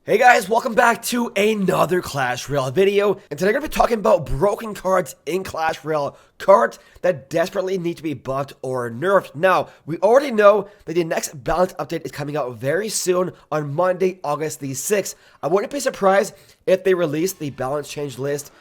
Hey guys, welcome back to another Clash Royale video, and today I'm going to be talking about broken cards in Clash Royale, cards that desperately need to be buffed or nerfed. Now, we already know that the next balance update is coming out very soon on Monday, August the 6th. I wouldn't be surprised if they release the balance change list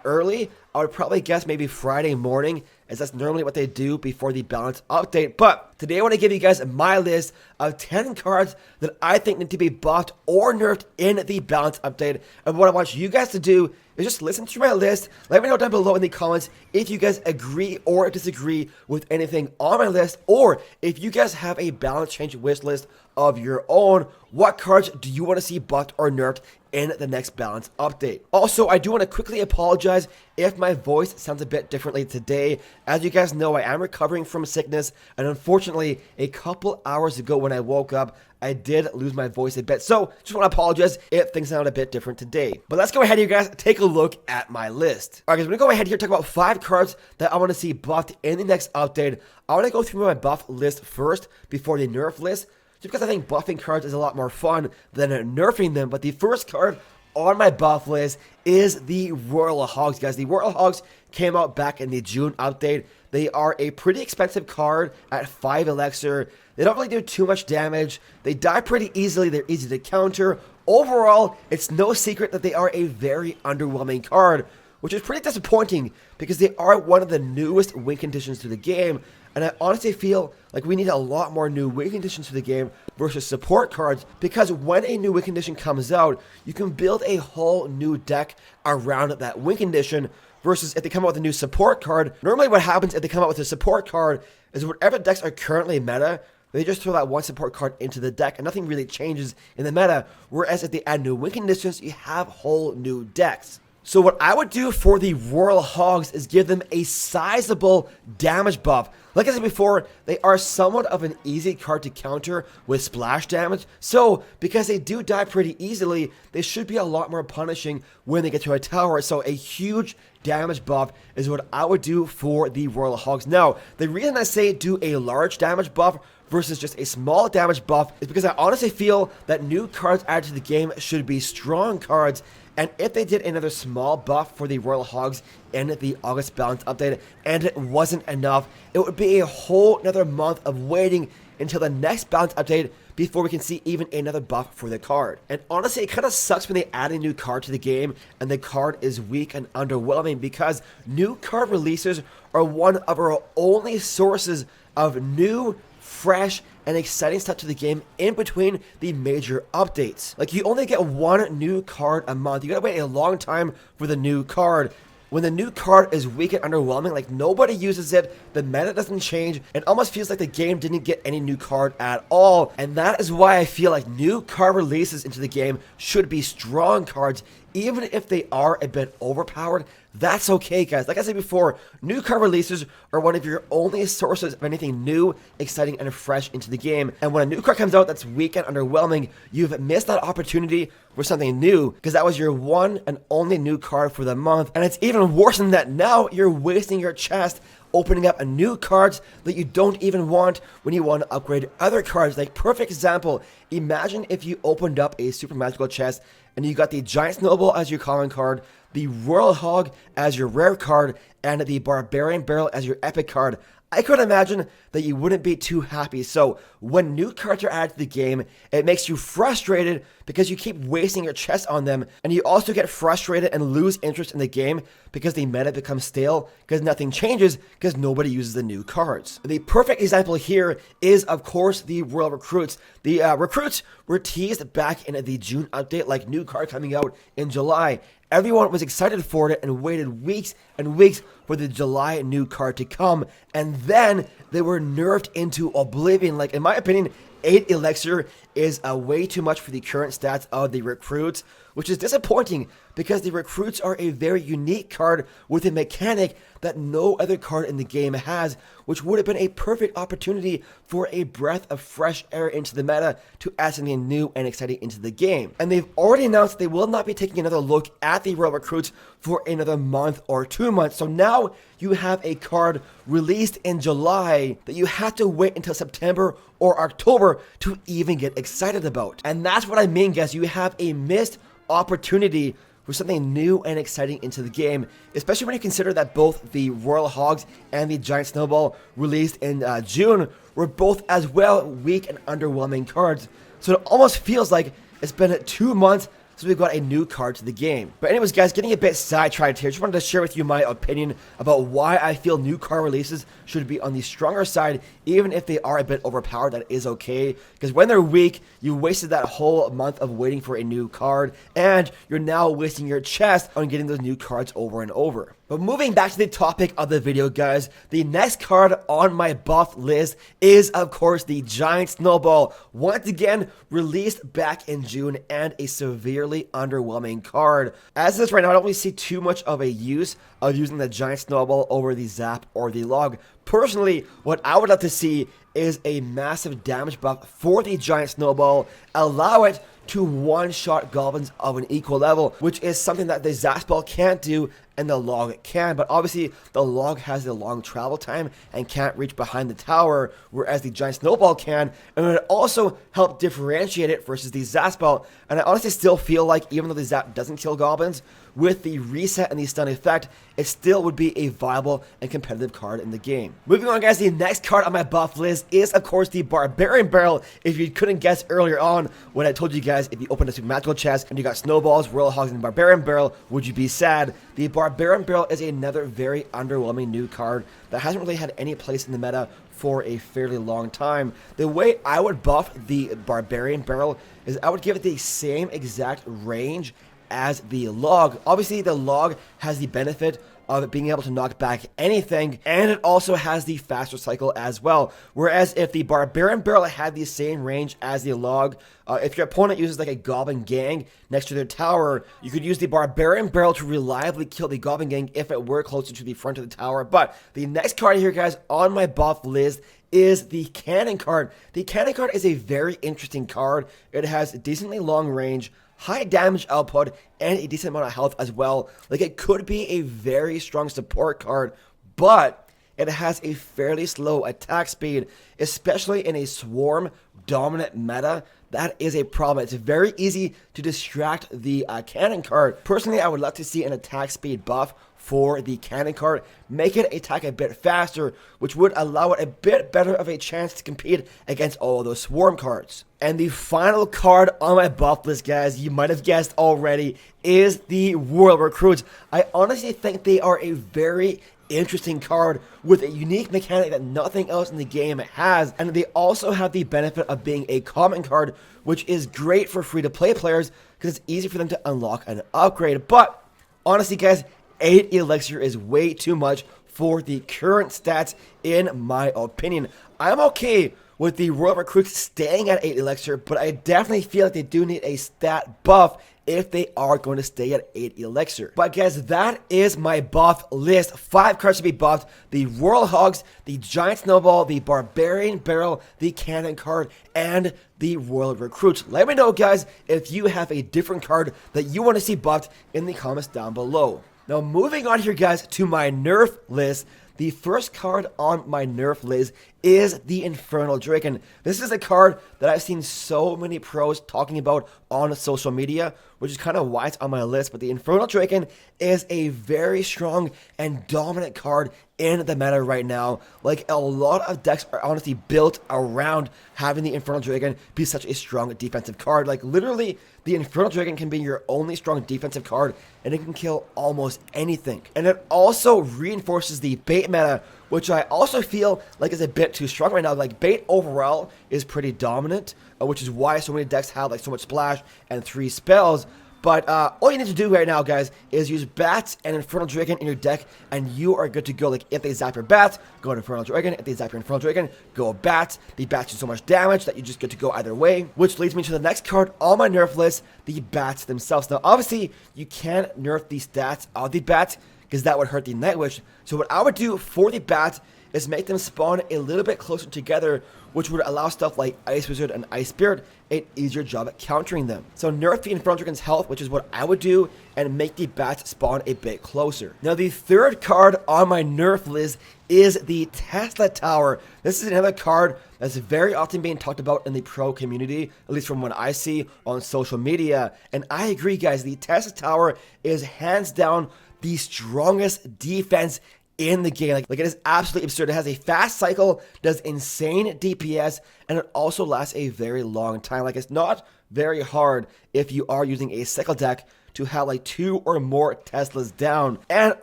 early. I would probably guess maybe Friday morning, as that's normally what they do before the balance update. But today I want to give you guys my list of 10 cards that I think need to be buffed or nerfed in the balance update. And what I want you guys to do is just listen to my list. Let me know down below in the comments if you guys agree or disagree with anything on my list, or if you guys have a balance change wish list of your own. What cards do you want to see buffed or nerfed in the next balance update? Also, I do want to quickly apologize if my voice sounds a bit differently today. As you guys know, I am recovering from sickness, and unfortunately, a couple hours ago when I woke up, I did lose my voice a bit. So, just want to apologize if things sound a bit different today. But let's go ahead, you guys, take a look at my list. Alright, guys, I'm going to go ahead here and talk about 5 cards that I want to see buffed in the next update. I want to go through my buff list first before the nerf list, just because I think buffing cards is a lot more fun than nerfing them. But the first card on my buff list is the Royale Hogs, guys. The Royale Hogs came out back in the June update. They are a pretty expensive card at 5 elixir. They don't really do too much damage. They die pretty easily. They're easy to counter. Overall, it's no secret that they are a very underwhelming card, which is pretty disappointing because they are one of the newest win conditions to the game. And I honestly feel like we need a lot more new win conditions to the game versus support cards, because when a new win condition comes out, you can build a whole new deck around that win condition, versus if they come out with a new support card. Normally what happens if they come out with a support card is whatever decks are currently meta, they just throw that one support card into the deck and nothing really changes in the meta. Whereas if they add new win conditions, you have whole new decks. So what I would do for the Royale Hogs is give them a sizable damage buff. Like I said before, they are somewhat of an easy card to counter with splash damage. So because they do die pretty easily, they should be a lot more punishing when they get to a tower. So a huge damage buff is what I would do for the Royale Hogs. Now, the reason I say do a large damage buff versus just a small damage buff is because I honestly feel that new cards added to the game should be strong cards. And if they did another small buff for the Royale Hogs in the August balance update and it wasn't enough, it would be a whole another month of waiting until the next balance update before we can see even another buff for the card. And honestly, it kind of sucks when they add a new card to the game and the card is weak and underwhelming, because new card releases are one of our only sources of new, fresh, and exciting stuff to the game in between the major updates. Like, you only get one new card a month. You gotta wait a long time for the new card. When the new card is weak and underwhelming, like nobody uses it, the meta doesn't change, it almost feels like the game didn't get any new card at all. And that is why I feel like new card releases into the game should be strong cards, even if they are a bit overpowered. That's okay, guys. Like I said before, new card releases are one of your only sources of anything new, exciting, and fresh into the game. And when a new card comes out that's weak and underwhelming, you've missed that opportunity for something new, because that was your one and only new card for the month. And it's even worse than that. Now you're wasting your chest opening up a new cards that you don't even want when you want to upgrade other cards. Like, perfect example, imagine if you opened up a super magical chest and you got the giant Snowball as your common card, the Royale Hog as your rare card, and the Barbarian Barrel as your epic card. I could imagine that you wouldn't be too happy. So when new cards are added to the game, it makes you frustrated because you keep wasting your chest on them, and you also get frustrated and lose interest in the game because the meta becomes stale because nothing changes because nobody uses the new cards. The perfect example here is, of course, the Royal Recruits. The Recruits were teased back in the June update, like new card coming out in July. Everyone was excited for it and waited weeks and weeks for the July new card to come, and then they were nerfed into oblivion. Like, in my opinion, 8 elixir is way too much for the current stats of the Recruits, which is disappointing because the Recruits are a very unique card with a mechanic that no other card in the game has, which would have been a perfect opportunity for a breath of fresh air into the meta to add something new and exciting into the game. And they've already announced they will not be taking another look at the Royal Recruits for another month or 2 months. So now you have a card released in July that you have to wait until September or October to even get excited about. And that's what I mean, guys. You have a missed opportunity for something new and exciting into the game, especially when you consider that both the Royal Hogs and the Giant Snowball released in June were both as well weak and underwhelming cards. So it almost feels like it's been 2 months since we've got a new card to the game. But anyways, guys, getting a bit sidetracked here, just wanted to share with you my opinion about why I feel new card releases should be on the stronger side, even if they are a bit overpowered. That is okay, because when they're weak, you wasted that whole month of waiting for a new card, and you're now wasting your chest on getting those new cards over and over. But moving back to the topic of the video, guys, the next card on my buff list is, of course, the Giant Snowball. Once again, released back in June, and a severely underwhelming card. As is right now, I don't really see too much of a use of using the Giant Snowball over the Zap or the Log. Personally, what I would love to see is a massive damage buff for the Giant Snowball. Allow it to one-shot goblins of an equal level, which is something that the Zap Spell can't do and the Log can. But obviously, the Log has a long travel time and can't reach behind the tower, whereas the Giant Snowball can. And it would also help differentiate it versus the Zap Spell. And I honestly still feel like, even though the Zap doesn't kill goblins, with the reset and the stun effect, it still would be a viable and competitive card in the game. Moving on, guys, the next card on my buff list is, of course, the Barbarian Barrel. If you couldn't guess earlier on when I told you guys, if you opened a super magical chest and you got Snowballs, Royal Hogs, and Barbarian Barrel, would you be sad? The Barbarian Barrel is another very underwhelming new card that hasn't really had any place in the meta for a fairly long time. The way I would buff the Barbarian Barrel is I would give it the same exact range as the Log. Obviously, the Log has the benefit of it being able to knock back anything, and it also has the faster cycle as well. Whereas if the Barbarian Barrel had the same range as the Log, if your opponent uses like a Goblin Gang next to their tower, you could use the Barbarian Barrel to reliably kill the Goblin Gang if it were closer to the front of the tower. But the next card here, guys, on my buff list is the Cannon card. The Cannon card is a very interesting card. It has decently long range, high damage output, and a decent amount of health as well. Like, it could be a very strong support card, but it has a fairly slow attack speed, especially in a swarm dominant meta. That is a problem. It's very easy to distract the Cannon card. Personally, I would love to see an attack speed buff for the Cannon card, make it attack a bit faster, which would allow it a bit better of a chance to compete against all of those swarm cards. And the final card on my buff list, guys, you might have guessed already, is the Royal Recruits. I honestly think they are a very interesting card with a unique mechanic that nothing else in the game has, and they also have the benefit of being a common card, which is great for free-to-play players because it's easy for them to unlock and upgrade. But honestly, guys, 8 Elixir is way too much for the current stats, in my opinion. I'm okay with the Royal Recruits staying at 8 Elixir, but I definitely feel like they do need a stat buff if they are going to stay at 8 Elixir. But guys, that is my buff list. 5 cards to be buffed: the Royal Hogs, the Giant Snowball, the Barbarian Barrel, the Cannon card, and the Royal Recruits. Let me know, guys, if you have a different card that you want to see buffed in the comments down below. Now, moving on here, guys, to my nerf list. The first card on my nerf list is the Infernal Dragon. This is a card that I've seen so many pros talking about on social media, which is kind of why it's on my list. But the Infernal Dragon is a very strong and dominant card in the meta right now. Like, a lot of decks are honestly built around having the Infernal Dragon be such a strong defensive card. Like, literally, the Infernal Dragon can be your only strong defensive card, and it can kill almost anything. And it also reinforces the bait meta, which I also feel like is a bit too strong right now. Like, bait overall is pretty dominant, which is why so many decks have like so much splash and 3 spells. But all you need to do right now, guys, is use Bats and Infernal Dragon in your deck, and you are good to go. Like, if they zap your Bats, go to Infernal Dragon. If they zap your Infernal Dragon, go Bats. The Bats do so much damage that you're just good to go either way. Which leads me to the next card on my nerf list, the Bats themselves. Now, obviously, you can't nerf the stats of the Bats because that would hurt the Night Witch. So what I would do for the Bats is make them spawn a little bit closer together, which would allow stuff like Ice Wizard and Ice Spirit an easier job at countering them. So nerf the Infernal Dragon's health, which is what I would do, and make the bats spawn a bit closer. Now the third card on my nerf list is the Tesla Tower. This is another card that's very often being talked about in the pro community, at least from what I see on social media. And I agree, guys, the Tesla Tower is hands down the strongest defense in the game. Like it is absolutely absurd. It has a fast cycle, does insane DPS, and it also lasts a very long time. Like it's not very hard if you are using a cycle deck to have like 2 or more Teslas down. And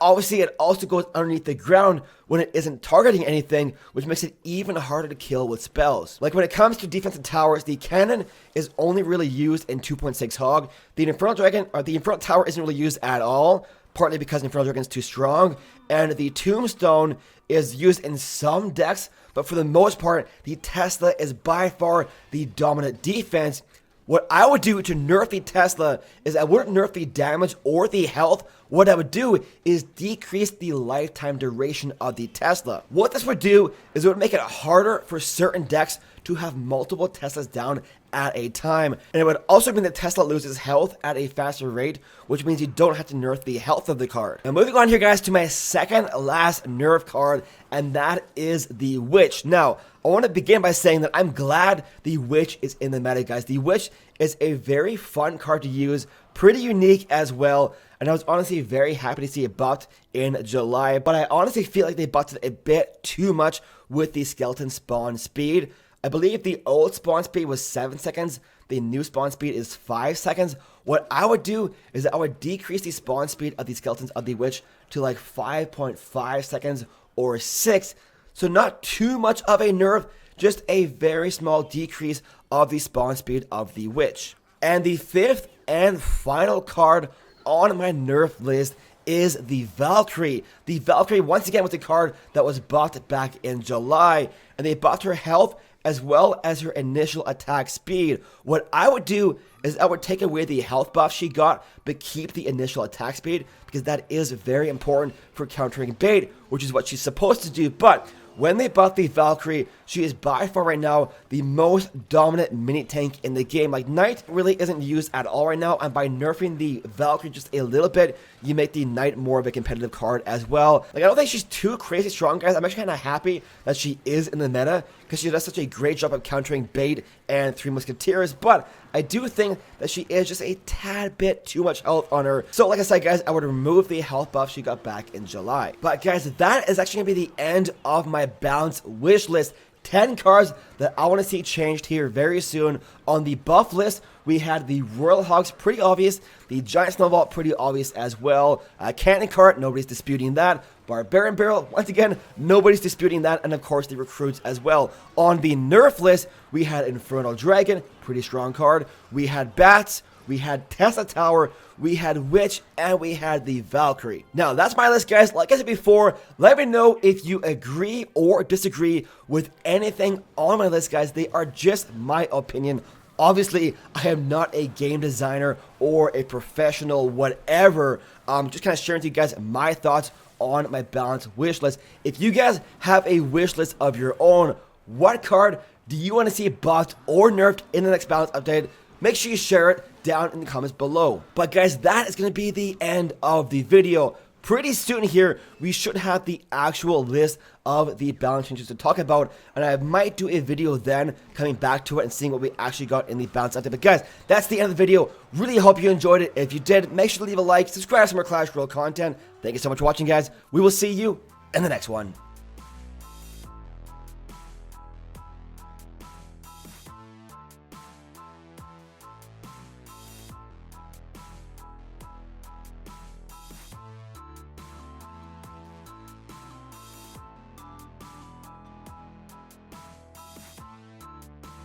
obviously it also goes underneath the ground when it isn't targeting anything, which makes it even harder to kill with spells. Like when it comes to defensive towers, the cannon is only really used in 2.6 Hog. The Infernal Dragon, or the Infernal Tower, isn't really used at all, partly because Infernal Dragon is too strong, and the Tombstone is used in some decks, but for the most part, the Tesla is by far the dominant defense. What I would do to nerf the Tesla is I wouldn't nerf the damage or the health. What I would do is decrease the lifetime duration of the Tesla. What this would do is it would make it harder for certain decks to have multiple Teslas down at a time. And it would also mean that Tesla loses health at a faster rate, which means you don't have to nerf the health of the card. Now moving on here, guys, to my second last nerf card, and that is the Witch. Now, I want to begin by saying that I'm glad the Witch is in the meta, guys. The Witch is a very fun card to use, pretty unique as well, and I was honestly very happy to see it buffed in July, but I honestly feel like they buffed it a bit too much with the skeleton spawn speed. I believe the old spawn speed was 7 seconds, the new spawn speed is 5 seconds. What I would do is that I would decrease the spawn speed of the skeletons of the Witch to like 5.5 seconds or 6, so not too much of a nerf, just a very small decrease of the spawn speed of the Witch. And the fifth and final card on my nerf list is the Valkyrie. The Valkyrie, once again, was a card that was buffed back in July, and they buffed her health as well as her initial attack speed. What I would do is I would take away the health buff she got, but keep the initial attack speed, because that is very important for countering bait, which is what she's supposed to do. But when they buff the Valkyrie, she is by far right now the most dominant mini tank in the game. Like, Knight really isn't used at all right now, and by nerfing the Valkyrie just a little bit, you make the Knight more of a competitive card as well. Like, I don't think she's too crazy strong, guys. I'm actually kind of happy that she is in the meta, because she does such a great job of countering bait and Three Musketeers, but I do think that she is just a tad bit too much health on her. So like I said, guys, I would remove the health buff she got back in July. But guys, that is actually going to be the end of my balance wish list. 10 cards that I want to see changed here very soon. On the buff list, we had the Royal Hogs, pretty obvious. The Giant Snowball, pretty obvious as well. Cannon Cart, nobody's disputing that. Barbarian Barrel, once again, nobody's disputing that. And of course, the Recruits as well. On the nerf list, we had Infernal Dragon, pretty strong card. We had Bats, we had Tesla Tower, we had Witch, and we had the Valkyrie. Now, that's my list, guys. Like I said before, let me know if you agree or disagree with anything on my list, guys. They are just my opinion. Obviously, I am not a game designer or a professional whatever. Just kind of sharing with you guys my thoughts on my balance wish list. If you guys have a wish list of your own, what card do you want to see buffed or nerfed in the next balance update? Make sure you share it down in the comments below. But guys, that is going to be the end of the video. Pretty soon here, we should have the actual list of the balance changes to talk about, and I might do a video then coming back to it and seeing what we actually got in the balance update. But guys, that's the end of the video. Really hope you enjoyed it. If you did, make sure to leave a like, subscribe for more Clash Royale content. Thank you so much for watching, guys. We will see you in the next one.